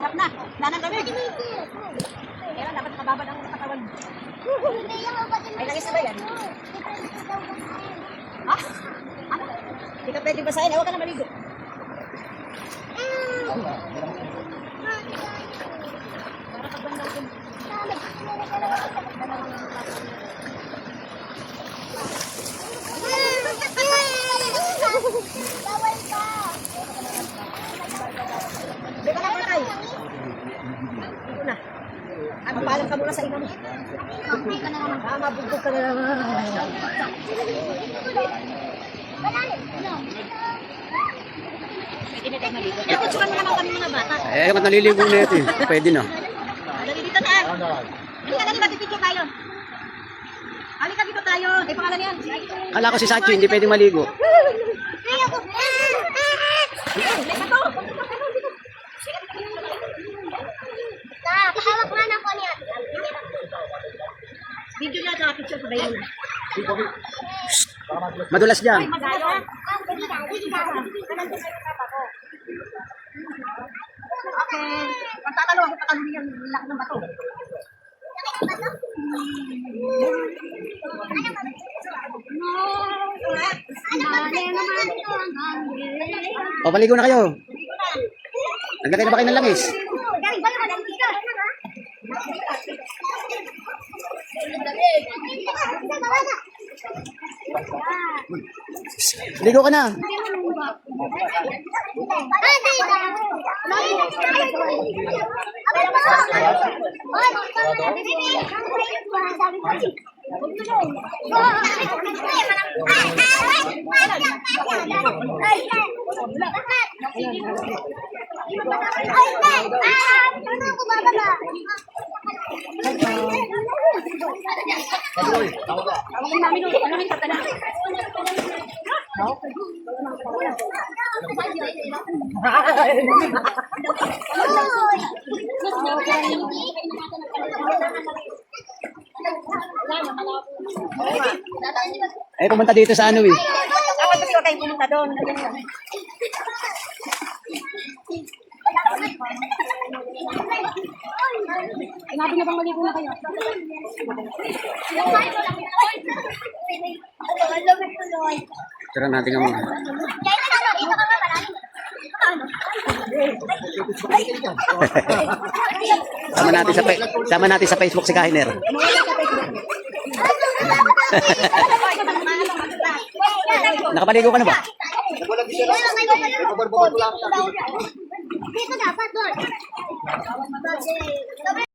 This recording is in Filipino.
Sarap na. Nanang kami. Kailan dapat nakababad ang katawan. Ay, langis na ba yan? Ha? Ano? Hindi ka pwede basahin. Huwag ka na maligo. Hindi ka na patay. Ito na. Ay, mapalam ka muna sa ina mo. Mabugbog ka na naman. Pwede na tayo maligo. Picturean mo naman kami mga bata. Eh, mat naliligo na ito eh. Pwede na. Dali dito na. Halika, dali magpipicture tayo. Halika dito tayo. Ay, pangalan yan. Kala ko si Sachi, hindi pwedeng maligo. Pahawak na na ko niyan. Video na ito, picture ko ba yun? Madulas dyan. Okay. Magtatalo ako pakaluli yung laki ng bato. O, paligo na kayo. Naglagay na ba kayo ng langis? Ligo ka na. Eh, pumunta dito sa ano eh. Dapat kasi huwag kayong pumunta doon. Sinabi na bang maligo na kayo? Tira natin ang mga. Sama natin sa Facebook si Kahiner. Nakapaligo ka na ba? Dito dapat doon.